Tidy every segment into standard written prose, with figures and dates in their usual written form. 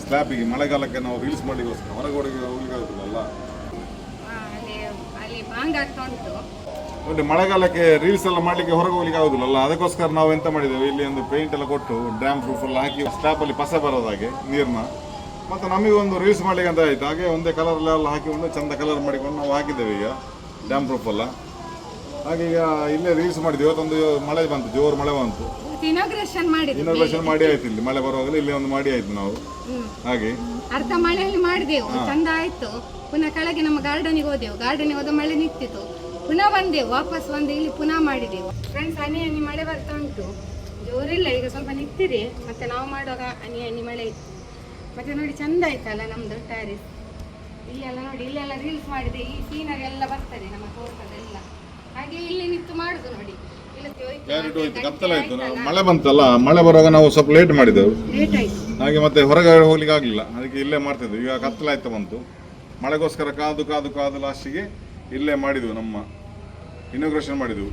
ಸ್ಲ್ಯಾಪಿಗೆ ಮಳೆಗಾಲಕ್ಕೆ ನಾವು ರೀಲ್ಸ್ ಮಾಡಿಗೋಸ್ಕರ ಹೊರಗಡೆ ಹೋಗ್ಲಿಕ್ಕೆ ಆಗುದಿಲ್ಲ. ಅಲ್ಲಿ ಬಾಂಗ್ ಆಗ್ತಾ ಉಂಟು ನೋಡಿ, ಮಳೆಗಾಲಕ್ಕೆ ರೀಲ್ಸ್ ಎಲ್ಲ ಮಾಡ್ಲಿಕ್ಕೆ ಹೊರಗೆ ಹೋಗ್ಲಿಕ್ಕೆ ಆಗುದಿಲ್ಲ. ಅದಕ್ಕೋಸ್ಕರ ನಾವು ಎಂತ ಮಾಡಿದ್ದೇವೆ, ಇಲ್ಲಿ ಒಂದು ಪೇಂಟ್ ಎಲ್ಲ ಕೊಟ್ಟು ಡ್ಯಾಮ್ ಪ್ರೂಫ್ ಎಲ್ಲ ಹಾಕಿ ಸ್ಲ್ಯಾಪ್ ಅಲ್ಲಿ ಪಸ ಬರೋದಾಗೆ ನೀರ್ನ, ಮತ್ತೆ ನಮಗೆ ಒಂದು ರೀಲ್ಸ್ ಮಾಡ್ಲಿಕ್ಕೆ ಅಂತ ಆಯ್ತು. ಹಾಗೆ ಒಂದೇ ಕಲರ್ ಎಲ್ಲ ಹಾಕಿ ಒಂದು ಚಂದ ಕಲರ್ ಮಾಡಿಕೊಂಡು ನಾವು ಹಾಕಿದ್ದೇವೆ ಈಗ ಡ್ಯಾಮ್ ಪ್ರೂಫ್ ಎಲ್ಲ. ಹಾಗೆ ಈಗ ಇಲ್ಲೇ ರೀಲ್ಸ್ ಮಾಡಿದ್ವಿ. ಇವತ್ತೊಂದು ಮಳೆ ಬಂತು, ಜೋರು ಮಳೆ ಬಂತು. ಇನಾಗ್ರೇಷನ್ ಮಾಡಿ ಆಯ್ತು. ಇಲ್ಲಿ ಮಳೆ ಬರುವಾಗಲೇ ಇಲ್ಲಿ ಒಂದು ಮಾಡಿ ಆಯ್ತು ನಾವು. ಹಾಗೆ ಅರ್ಧ ಮಳೆಯಲ್ಲಿ ಮಾಡಿದೆವು, ಚಂದ ಆಯ್ತು. ಪುನಃ ಕೆಳಗೆ ನಮ್ಮ ಗಾರ್ಡನಿಗೆ ಹೋದೆವು. ಗಾರ್ಡನಿಗೆ ಹೋದ ಮಳೆ ನಿಂತಿತ್ತು, ಪುನಃ ಬಂದೆವು. ವಾಪಸ್ ಬಂದು ಇಲ್ಲಿ ಪುನಃ ಮಾಡಿದೆವು. ಫ್ರೆಂಡ್ಸ್, ಹನಿ ಹನಿ ಮಳೆ ಬರ್ತಾ ಉಂಟು, ಜೋರಿಲ್ಲ. ಈಗ ಸ್ವಲ್ಪ ನಿಂತಿರಿ. ಮತ್ತೆ ನಾವು ಮಾಡುವಾಗ ಹನಿ ಹನಿ ಮಳೆ ಇತ್ತು. ಮತ್ತೆ ನೋಡಿ ಚಂದ ಆಯ್ತಲ್ಲ ನಮ್ದು ಟ್ಯಾರಿಸ್. ಇಲ್ಲೆಲ್ಲ ನೋಡಿ, ಇಲ್ಲೆಲ್ಲ ರೀಲ್ಸ್ ಮಾಡಿದೆ. ಈ ಸೀನರಿ ಎಲ್ಲ ಬರ್ತದೆ ನಮ್ಮ ತೋಟದೆಲ್ಲ. ಹಾಗೆ ಇಲ್ಲಿ ನಿಂತು ಮಾಡುದು ನೋಡಿ. ಕತ್ತಲಾಯ್ತು, ಮಳೆ ಬಂತಲ್ಲ. ಮಳೆ ಬರುವಾಗ ನಾವು ಸ್ವಲ್ಪ ಲೇಟ್ ಮಾಡಿದೆವು, ಲೇಟ್ ಆಯ್ತು. ಹಾಗೆ ಮತ್ತೆ ಹೊರಗಡೆ ಹೋಗ್ಲಿಕ್ಕೆ ಆಗ್ಲಿಲ್ಲ. ಅದಕ್ಕೆ ಇಲ್ಲೇ ಮಾಡ್ತಿದ್ವಿ. ಈಗ ಕತ್ತಲಾಯ್ತು ಬಂತು. ಮಳೆಗೋಸ್ಕರ ಕಾದು ಕಾದು ಕಾದು ಲಾಸ್ಟಿಗೆ ಇಲ್ಲೇ ಮಾಡಿದ್ವು, ನಮ್ಮ ಇನಾಗ್ರೇಷನ್ ಮಾಡಿದ್ವು.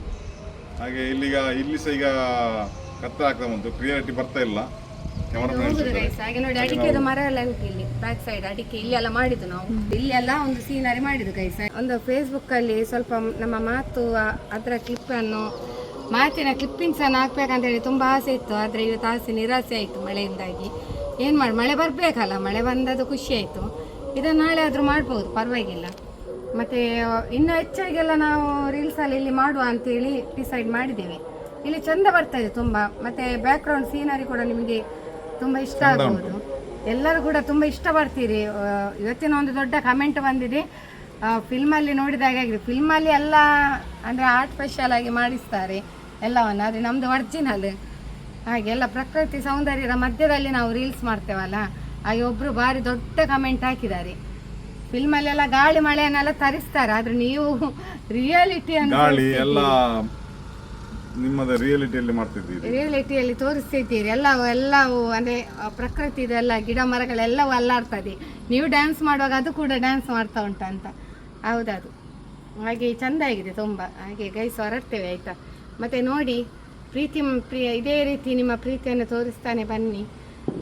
ಹಾಗೆ ಇಲ್ಲಿ ಸಹ ಈಗ ಕತ್ತಲಾಗ್ತಾ ಬಂತು, ಕ್ಲಿಯರಿಟಿ ಬರ್ತಾ ಇಲ್ಲ. ಹಾಗೆ ನೋಡಿ, ಅಡಿಕೆದು ಮರ ಎಲ್ಲ ಉಂಟು ಇಲ್ಲಿ ಬ್ಯಾಕ್ ಸೈಡ್. ಅಡಿಕೆ ಇಲ್ಲೆಲ್ಲ ಮಾಡಿದ್ದು ನಾವು. ಇಲ್ಲೆಲ್ಲ ಒಂದು ಸೀನರಿ ಮಾಡಿದ್ದು ಗೈಸ್. ಒಂದು ಫೇಸ್ಬುಕ್ ಅಲ್ಲಿ ಸ್ವಲ್ಪ ನಮ್ಮ ಮಾತು ಅದರ ಮಾತಿನ ಕ್ಲಿಪ್ಪಿಂಗ್ಸ್ ಅನ್ನು ಹಾಕ್ಬೇಕಂತ ಹೇಳಿ ತುಂಬಾ ಆಸೆ ಇತ್ತು. ಆದ್ರೆ ಇವತ್ತು ಆಸೆ ನಿರಾಸೆ ಆಯ್ತು ಮಳೆಯಿಂದಾಗಿ. ಏನ್ ಮಾಡಿ, ಮಳೆ ಬರ್ಬೇಕಲ್ಲ. ಮಳೆ ಬಂದದ್ದು ಖುಷಿ ಆಯ್ತು. ಇದನ್ನ ನಾಳೆ ಆದ್ರೂ ಮಾಡ್ಬೋದು, ಪರವಾಗಿಲ್ಲ. ಮತ್ತೆ ಇನ್ನು ಹೆಚ್ಚಾಗೆಲ್ಲ ನಾವು ರೀಲ್ಸ್ ಅಲ್ಲಿ ಇಲ್ಲಿ ಮಾಡುವ ಅಂತೇಳಿ ಡಿಸೈಡ್ ಮಾಡಿದ್ದೇವೆ. ಇಲ್ಲಿ ಚಂದ ಬರ್ತದೆ ತುಂಬಾ. ಮತ್ತೆ ಬ್ಯಾಕ್ ಗ್ರೌಂಡ್ ಸೀನರಿ ಕೂಡ ನಿಮಗೆ ತುಂಬಾ ಇಷ್ಟ ಆಗ್ಬೋದು. ಎಲ್ಲರೂ ಕೂಡ ತುಂಬಾ ಇಷ್ಟ ಪಡ್ತೀರಿ. ಇವತ್ತಿನ ಒಂದು ದೊಡ್ಡ ಕಮೆಂಟ್ ಬಂದಿದೆ, ಫಿಲ್ಮಲ್ಲಿ ನೋಡಿದಾಗ ಆಗಿದೆ. ಫಿಲ್ಮಲ್ಲಿ ಎಲ್ಲ ಅಂದರೆ ಆರ್ಟಿಫಿಷಿಯಲ್ ಆಗಿ ಮಾಡಿಸ್ತಾರೆ ಎಲ್ಲವನ್ನು, ಆದರೆ ನಮ್ಮದು ಒರಿಜಿನಲ್. ಹಾಗೆ ಎಲ್ಲ ಪ್ರಕೃತಿ ಸೌಂದರ್ಯದ ಮಧ್ಯದಲ್ಲಿ ನಾವು ರೀಲ್ಸ್ ಮಾಡ್ತೇವಲ್ಲ. ಹಾಗೆ ಒಬ್ಬರು ಭಾರಿ ದೊಡ್ಡ ಕಮೆಂಟ್ ಹಾಕಿದ್ದಾರೆ, ಫಿಲ್ಮಲ್ಲೆಲ್ಲ ಗಾಳಿ ಮಳೆಯನ್ನೆಲ್ಲ ತರಿಸ್ತಾರೆ, ಆದರೆ ನೀವು ರಿಯಾಲಿಟಿ ರಿಯಾಲಿಟಿಯಲ್ಲಿ ತೋರಿಸ್ತಿದ್ದೀರಿ. ಎಲ್ಲವೂ ಅಂದರೆ ಪ್ರಕೃತಿದೆಲ್ಲ ಗಿಡ ಮರಗಳೆಲ್ಲವೂ ಅಲ್ಲಾಡ್ತದೆ. ನೀವು ಡ್ಯಾನ್ಸ್ ಮಾಡುವಾಗ ಅದು ಕೂಡ ಡ್ಯಾನ್ಸ್ ಮಾಡ್ತಾ ಉಂಟಂತ. ಹೌದದು. ಹಾಗೆ ಚಂದ ಆಗಿದೆ ತುಂಬ. ಹಾಗೆ ಗೈಸ್ ಹೊರಡ್ತೇವೆ ಆಯಿತಾ. ಮತ್ತು ನೋಡಿ, ಇದೇ ರೀತಿ ನಿಮ್ಮ ಪ್ರೀತಿಯನ್ನು ತೋರಿಸ್ತಾನೆ ಬನ್ನಿ.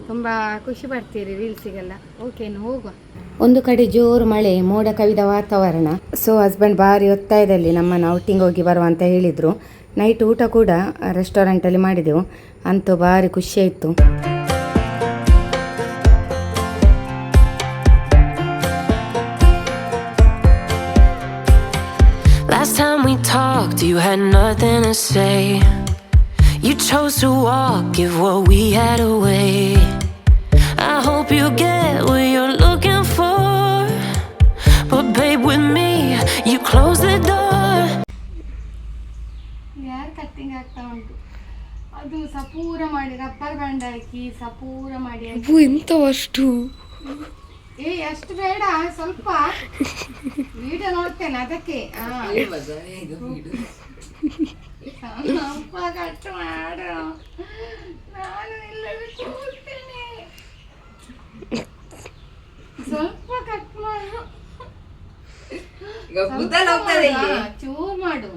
ತುಂಬ ಖುಷಿ ಪಡ್ತೀರಿ ರೀಲ್ಸಿಗೆಲ್ಲ. ಓಕೆ, ಹೋಗುವ. ಒಂದು ಕಡೆ ಜೋರು ಮಳೆ, ಮೋಡ ಕವಿದ ವಾತಾವರಣ. ಸೊ ಹಸ್ಬೆಂಡ್ ಭಾರಿ ಒತ್ತಾಯದಲ್ಲಿ ನಮ್ಮನ್ನು ಔಟಿಂಗ್ ಹೋಗಿ ಬರುವ ಅಂತ ಹೇಳಿದರು. ನೈಟ್ ಊಟ ಕೂಡ ರೆಸ್ಟೋರೆಂಟಲ್ಲಿ ಮಾಡಿದೆವು. ಅಂತೂ ಭಾರಿ ಖುಷಿ ಆಯಿತು. Last time we talked, you had nothing to say. You chose to walk, give what we had away. I hope you get what you're looking for, but babe, with me, you close the door. ಯಾರು cutting ಆಗ್ತಾ ಉಂಟು, ಅದು ಸಪೂರ ಮಾಡಿ rubber band ಹಾಕಿ ಸಪೂರ ಮಾಡಿ. ಎಂತವಷ್ಟು ಅಷ್ಟು ಬೇಡ, ಸ್ವಲ್ಪ ವಿಡಿಯೋ ನೋಡ್ತೇನೆ ಅದಕ್ಕೆ. ಸ್ವಲ್ಪ ಕಟ್ ಮಾಡು, ನಾನು ಇಲ್ಲದೆ ಕೂರ್ತೇನೆ. ಸ್ವಲ್ಪ ಕಟ್ ಮಾಡು, ಚೂರ್ ಮಾಡು.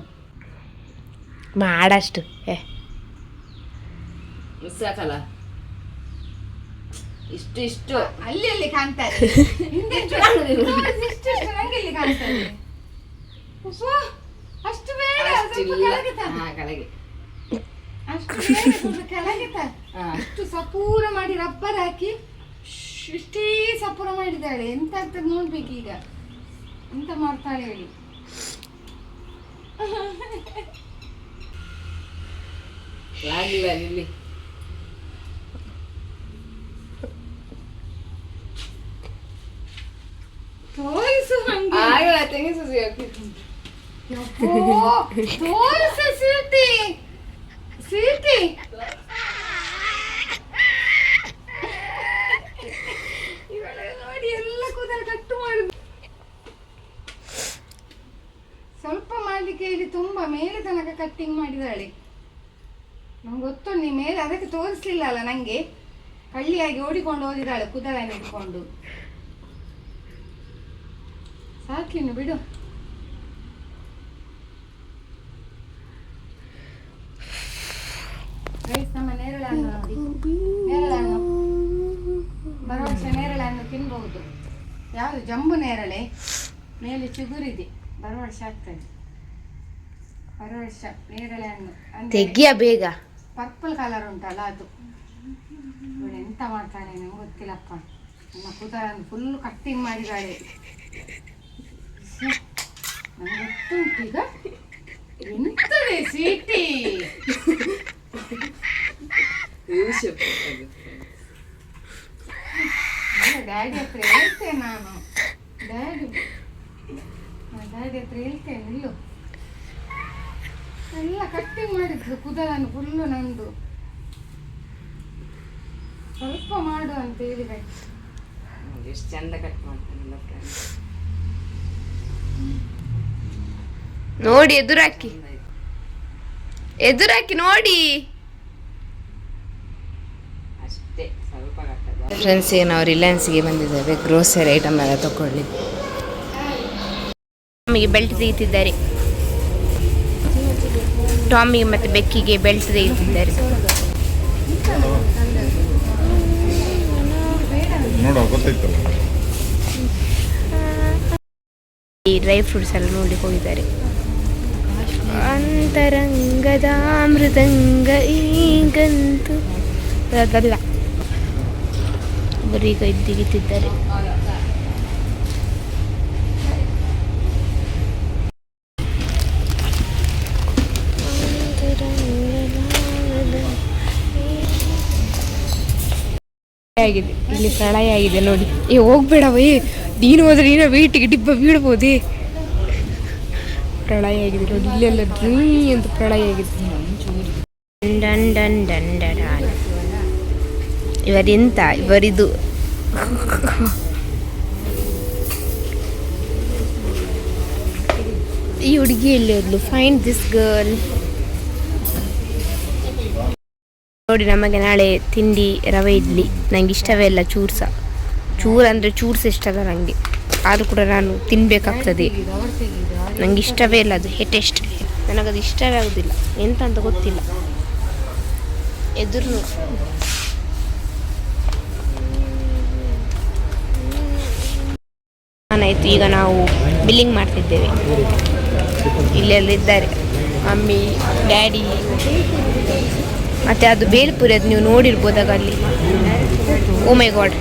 ಮಾಡಷ್ಟು ಸಾಕಲ್ಲ, ಇಷ್ಟು ಅಲ್ಲಿ ಕಾಣ್ತಾರೆ. ನಂಗೆಲ್ಲಿ ಕಾಣ್ತಾರೆ. ಅಷ್ಟು ಬೇಡ, ಕೆಳಗೆ ಅಷ್ಟು ಸಪೂರ ಮಾಡಿ ರಬ್ಬರ್ ಹಾಕಿ ಇಷ್ಟೇ ಸಪೂರ ಮಾಡಿದ್ದಾಳೆ. ಎಂತ ಆಗ್ತದೆ ನೋಡ್ಬೇಕು ಈಗ, ಎಂತ ಮಾಡ್ತಾಳೆ ಹೇಳಿ. ಇಲ್ಲಿ ತೋರಿಸು ಹಂಗೆ. ತೆಗೆಸು ತೋರಿಸು ಸೀಟಿ ಸೀಟಿ. ನೋಡಿ ಎಲ್ಲ ಕೂದಲು ಕಟ್ಟು ಮಾಡುದು. ಸ್ವಲ್ಪ ಮಾಡ್ಲಿಕ್ಕೆ ಇಲ್ಲಿ ತುಂಬಾ ಮೇಲೆ ತನಕ ಕಟ್ಟಿಂಗ್ ಮಾಡಿದಾಳೆ. ನಂಗೆ ಗೊತ್ತು, ನೀ ಮೇಲೆ ಅದಕ್ಕೆ ತೋರಿಸ್ಲಿಲ್ಲ ಅಲ್ಲ ನಂಗೆ. ಕಳ್ಳಿಯಾಗಿ ಓಡಿಕೊಂಡು ಹೋಗಿದ್ದಾಳೆ ಕೂದಲನ್ನು ಇಟ್ಕೊಂಡು. ಸಾಕಿನ್ನು ಬಿಡು. ನಮ್ಮ ನೇರಳೆ ಹಣ್ಣು ನೋಡಿ, ನೇರಳೆ ಹಣ್ಣು ಬರೋ ವರ್ಷ ನೇರಳೆ ಯಾವುದು ಜಂಬು ನೇರಳೆ ಮೇಲೆ ಚಿಗುರಿದೆ, ಬರುವ ವರ್ಷ ಆಗ್ತದೆ. ಬರುವ ವರ್ಷ ನೇರಳೆ ಹಣ್ಣು ತೆಗಿಯ ಬೇಗ. ಪರ್ಪಲ್ ಕಲರ್ ಉಂಟಲ್ಲ ಅದು. ಇವಳು ಎಂತ ಮಾಡ್ತಾಳೆ ನಂಗೆ ಗೊತ್ತಿಲ್ಲಪ್ಪ. ನನ್ನ ಕೂದಲನ್ನು ಫುಲ್ ಕಟ್ಟಿಂಗ್ ಮಾಡಿದ್ದಾಳೆ. ನಂಗೆ ಗೊತ್ತುಂಟು ಈಗ ಎಂತದೆ ಸ್ವೀಟಿ. ಡ್ಯಾಡಿ ಹತ್ರ ಹೇಳ್ತೇನೆ ನಾನು. ಡ್ಯಾಡಿ ಹತ್ರ ಹೇಳ್ತೇನೆ. ಇಲ್ಲು ಎಲ್ಲ ಕಟ್ಟಿಂಗ್ ಮಾಡಿದ್ದು ಕೂದಲನ್ನು ಫುಲ್ಲು ನಂದು. ಸ್ವಲ್ಪ ಮಾಡು ಅಂತ ಹೇಳಿದೆ. ಎಷ್ಟು ಚಂದ ಕಟ್ ಮಾಡ್ತಾನಲ್ಲ ನೋಡಿ ಎದುರಾಕಿ ನೋಡಿ. ಅಷ್ಟೇ ಸ್ವಲ್ಪ ಕಟ್ಟದ. ಫ್ರೆಂಡ್ಸ್, ಈಗ ನಾವು ರಿಲಯನ್ಸ್ಗೆ ಬಂದಿದ್ದೇವೆ ಗ್ರೋಸರಿ ಐಟಮ್ ಎಲ್ಲ ತಗೊಳ್ಳಿ. ನಮಗೆ ಬೆಲ್ಟ್ ತೆಗೆಯುತ್ತಿದ್ದಾರೆ. ಟಾಮಿಗೆ ಮತ್ತು ಬೆಕ್ಕಿಗೆ ಬೆಲ್ಟ್ ತೆಗೆಯುತ್ತಿದ್ದಾರೆ. ನೋಡುವ ಗೊತ್ತಾಯ್ತಲ್ಲ. ಈ ಡ್ರೈ ಫ್ರೂಟ್ಸ್ ಎಲ್ಲ ನೋಡ್ಲಿಕ್ಕೆ ಹೋಗಿದ್ದಾರೆ. ಅಂತರಂಗದ ಮೃದಂಗ ಈಗಂತೂ ಅದಲ್ಲ, ಅವರೀಗ ಇದ್ದಿಗಿತ್ತಿದ್ದಾರೆ. ಆಗಿದೆ ಇಲ್ಲಿ ಪ್ರಳಯ ಆಗಿದೆ ನೋಡಿ. ಹೋಗ್ಬೇಡವೇ, ನೀನು ಹೋದ್ರೆ ನೀನು ವೀಟಿಗೆ ಡಿಬ್ಬ ಬೀಳ್ಬೋದೇ. ಪ್ರಳಯ ಆಗಿದೆ ನೋಡಿ, ಇಲ್ಲೆಲ್ಲ ಡ್ರೀ ಅಂತ ಪ್ರಳಯ ಆಗಿದೆ. ಇವರೆಂತ ಇವರಿದು ಈ ಹುಡುಗಿಯಲ್ಲಿ ಹೋದ್ಲು. Find this girl. ನೋಡಿ, ನಮಗೆ ನಾಳೆ ತಿಂಡಿ ರವೆ ಇಡ್ಲಿ. ನನಗೆ ಇಷ್ಟವೇ ಇಲ್ಲ ಚೂರ್ಸ. ಅಂದರೆ ಚೂರ್ಸ ಇಷ್ಟಲ್ಲ ನನಗೆ, ಆದರೂ ಕೂಡ ನಾನು ತಿನ್ನಬೇಕಾಗ್ತದೆ. ನನಗೆ ಇಷ್ಟವೇ ಇಲ್ಲ ಅದು. ಟೇಸ್ಟ್ ನನಗದು ಇಷ್ಟವೇ ಆಗೋದಿಲ್ಲ, ಎಂತ ಅಂತ ಗೊತ್ತಿಲ್ಲ. ಎದುರು ಆಯ್ತು. ಈಗ ನಾವು ಬಿಲ್ಲಿಂಗ್ ಮಾಡ್ತಿದ್ದೇವೆ. ಇಲ್ಲೆಲ್ಲ ಇದ್ದಾರೆ ಮಮ್ಮಿ, ಡ್ಯಾಡಿ, ಮತ್ತು ಅದು ಬೇಲ್ಪುರಿ, ಅದು ನೀವು ನೋಡಿರ್ಬೋದಾಗ ಅಲ್ಲಿ. ಓ ಮೈ ಗಾಡ್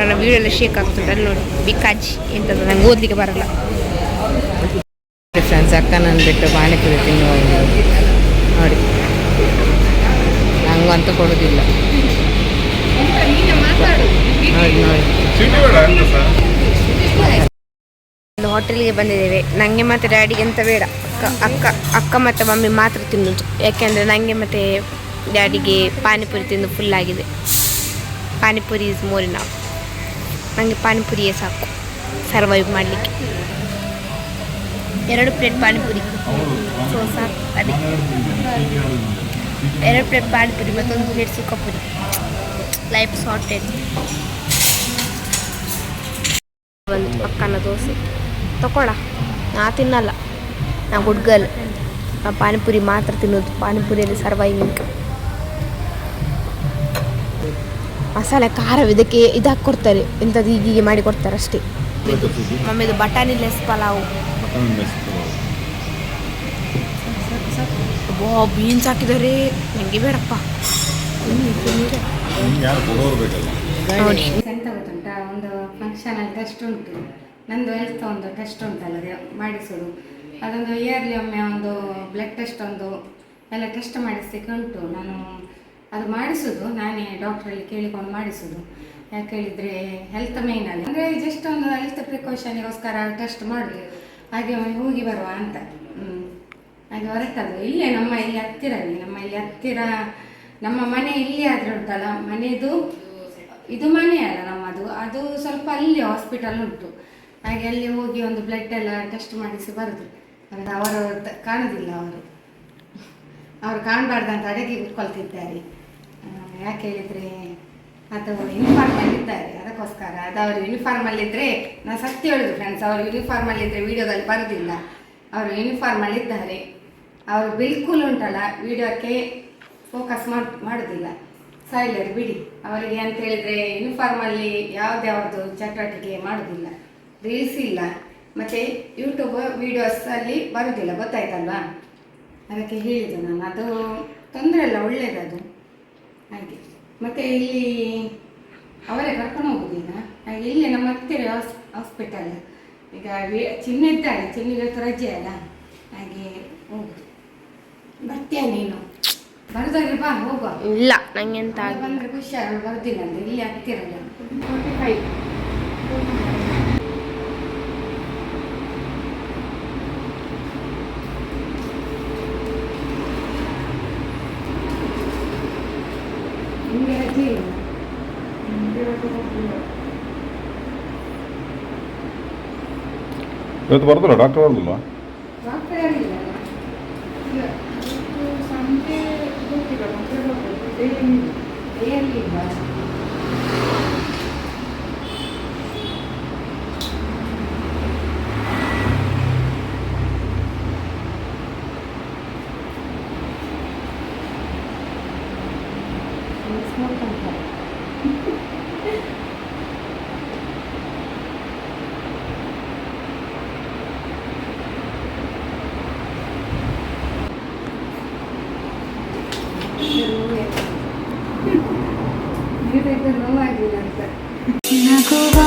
ನನ್ನ ವೀಡಿಯೋ ಎಲ್ಲ ಶೇಕ್ ಆಗ್ತದೆ ಅಲ್ಲಿ ನೋಡಿ. ಬಿಕಾಜ್ ಎಂತದ್ದು ನಂಗೆ ಓದಲಿಕ್ಕೆ ಬರಲ್ಲ. ಫ್ರೆಂಡ್ಸ್, ಅಕ್ಕನನ್ನು ಬಿಟ್ಟು ಪಾನಿಪುರಿ ತಿನ್ನುವ ನೋಡಿ. ನಂಗಂತೂ ಕೊಡೋದಿಲ್ಲ ನೋಡಿ ನೋಡಿ. ಒಂದು ಹೋಟೆಲ್ಗೆ ಬಂದಿದ್ದೇವೆ. ನನಗೆ ಮತ್ತು ಡ್ಯಾಡಿಗೆ ಎಂತ ಬೇಡ. ಅಕ್ಕ ಮತ್ತು ಮಮ್ಮಿ ಮಾತ್ರ ತಿನ್ನೋದು. ಯಾಕೆಂದರೆ ನನಗೆ ಮತ್ತು ಡ್ಯಾಡಿಗೆ ಪಾನಿಪುರಿ ತಿಂದು ಫುಲ್ಲಾಗಿದೆ. Panipuri is more enough. ನನಗೆ ಪಾನಿಪುರಿಯೇ ಸಾಕು ಸರ್ವೈವ್ ಮಾಡಲಿಕ್ಕೆ. 2 ಪ್ಲೇಟ್ ಪಾನಿಪುರಿ ಸೊ ಸಾಕು. ಅದೇ 2 ಪ್ಲೇಟ್ ಪಾನಿಪುರಿ ಮತ್ತೊಂದು ಪ್ಲೇಟ್ ಸುಕ್ಕಪುರಿ. Life sorted. ಒಂದು ಅಕ್ಕನ ದೋಸೆ ತಗೊಳ. ನಾ ತಿನ್ನಲ್ಲ, ನಾ ಗುಡ್ ಗರ್ಲ್. ನಾ ಪಾನಿಪುರಿ ಮಾತ್ರ ತಿನ್ನೋದು. ಪಾನಿಪುರಿಯಲ್ಲಿ ಸರ್ವೈವಿಂಗ್. ಮಸಾಲೆ ಖಾರ ಇದಕ್ಕೆ ಇದು ಹಾಕ್ಕೊಡ್ತಾರೆ, ಇಂಥದ್ದು ಹೀಗೆ ಮಾಡಿ ಕೊಡ್ತಾರೆ ಅಷ್ಟೇ. ಮಮ್ಮಿದು ಬಟಾಣಿ ಲೆಸ್ ಪಲಾವು. ಬೀನ್ಸ್ ಹಾಕಿದ್ದಾರೆ. ನನಗೆ ಬೇಡಪ್ಪ. ನೋಡಿ ಎಂತ ಗೊತ್ತುಂಟಾ, ಒಂದು ಫಂಕ್ಷನಲ್ಲಿ ಟೆಸ್ಟ್ ಉಂಟು. ನಂದು ಹೆಲ್ತ್ ಒಂದು ಟೆಸ್ಟ್ ಉಂಟಲ್ಲ, ಅದು ಮಾಡಿಸೋದು. ಅದೊಂದು ಇಯರ್ಲಿ ಒಮ್ಮೆ ಒಂದು ಬ್ಲಡ್ ಟೆಸ್ಟ್ ಒಂದು ಎಲ್ಲ ಟೆಸ್ಟ್ ಮಾಡಿಸ್ಲಿಕ್ಕೆ ಉಂಟು. ನಾನು ಅದು ಮಾಡಿಸೋದು ನಾನೇ ಡಾಕ್ಟ್ರಲ್ಲಿ ಕೇಳಿಕೊಂಡು ಮಾಡಿಸೋದು. ಯಾಕೆ ಹೇಳಿದರೆ ಹೆಲ್ತ್ ಮೇಯ್ನಲ್ಲಿ, ಅಂದರೆ ಜಸ್ಟ್ ಒಂದು ಹೆಲ್ತ್ ಪ್ರಿಕಾಷನಿಗೋಸ್ಕರ ಟೆಸ್ಟ್ ಮಾಡೋದು. ಹಾಗೆ ಹೋಗಿ ಬರುವ ಅಂತ ಹಾಗೆ ಹೊರಟದು. ಇಲ್ಲೇ ನಮ್ಮ ಇಲ್ಲಿ ಹತ್ತಿರ ನಮ್ಮ ಮನೆ ಇಲ್ಲಿ ಆದರೆ ಉಂಟಲ್ಲ, ಮನೆಯದು ಇದು ಮನೆ ಅಲ್ಲ ನಮ್ಮದು, ಅದು ಸ್ವಲ್ಪ ಅಲ್ಲಿ ಹಾಸ್ಪಿಟಲ್ ಉಂಟು. ಹಾಗೆ ಅಲ್ಲಿ ಹೋಗಿ ಒಂದು ಬ್ಲಡ್ ಎಲ್ಲ ಟೆಸ್ಟ್ ಮಾಡಿಸಿ ಬರೋದು. ಅಂದರೆ ಅವರು ಕಾಣೋದಿಲ್ಲ, ಅವರು ಕಾಣಬಾರ್ದಂತ ಅಡಗಿ ಕೂತ್ಕೊಳ್ತಿದ್ದಾರೆ. ಯಾಕೆ ಹೇಳಿದರೆ ಅದು ಯೂನಿಫಾರ್ಮಲ್ಲಿದ್ದಾರೆ, ಅದಕ್ಕೋಸ್ಕರ. ಅದು ಅವರು ಯೂನಿಫಾರ್ಮಲ್ಲಿದ್ದರೆ, ನಾನು ಸತ್ಯ ಹೇಳೋದು ಫ್ರೆಂಡ್ಸ್, ಅವರು ಯೂನಿಫಾರ್ಮಲ್ಲಿದ್ದರೆ ವೀಡಿಯೋದಲ್ಲಿ ಬರೋದಿಲ್ಲ. ಅವರು ಯೂನಿಫಾರ್ಮಲ್ಲಿದ್ದಾರೆ. ಅವರು ಬಿಲ್ಕುಲ್ ಉಂಟಲ್ಲ ವೀಡಿಯೋಕ್ಕೆ ಫೋಕಸ್ ಮಾಡೋದಿಲ್ಲ. ಸಾಯ್ಲರ್ ಬಿಡಿ. ಅವರಿಗೆ ಅಂತ ಹೇಳಿದ್ರೆ ಯೂನಿಫಾರ್ಮಲ್ಲಿ ಯಾವ್ದು ಚಟುವಟಿಕೆ ಮಾಡೋದಿಲ್ಲ, ರೀಲ್ಸ್ ಇಲ್ಲ, ಮತ್ತು ಯೂಟ್ಯೂಬ್ ವೀಡಿಯೋಸಲ್ಲಿ ಬರೋದಿಲ್ಲ, ಗೊತ್ತಾಯ್ತಲ್ವಾ? ಅದಕ್ಕೆ ಹೇಳಿದ್ದು ನಾನು. ಅದು ತೊಂದರೆ ಇಲ್ಲ, ಒಳ್ಳೆಯದದು ಹಾಗೆ. ಮತ್ತು ಇಲ್ಲಿ ಅವರೇ ಕರ್ಕೊಂಡು ಹೋಗುದು ಈಗ. ಹಾಗೆ ಇಲ್ಲಿ ನಮ್ಮ ಹತ್ತಿರ ಹಾಸ್ಪಿಟಲ್. ಈಗ ಚಿನ್ನ ಇದ್ದಾಳೆ, ಚಿನ್ನಿಗೆ ರಜೆ ಅಲ್ಲ, ಹಾಗೆ ಹೋಗುದು. ಬರ್ತೀಯ ನೀನು? ಬರೋದಾದ್ರೆ ಬಾ, ಹೋಗುವ. ಇಲ್ಲ ನಂಗೆ ಎಂತ ಬಂದರೆ ಖುಷಿ, ಅವಳು ಬರ್ದಿಲ್ಲ ಅಂದ್ರೆ ಇಲ್ಲಿ ಹತ್ತಿರಲ್ಲ. 45 ನಿಮಗೆ ರಜೆ ಇಲ್ಲ. ಇವತ್ತು ಬರ್ದಲ್ಲ ಡಾಕ್ಟರ್ ಬರ್ದಿಲ್ಲ? ಡಾಕ್ಟರ್ ಯಾರಿಲ್ಲ ಸಂಜೆ ಗೊತ್ತಿಲ್ಲ, ಮತ್ತೆ ಬರ್ಬೋದು. ಡೈಲಿ ಇಲ್ಲ. ನೋವಾಗಿಲ್ಲ ಅಂತ ನಗುವ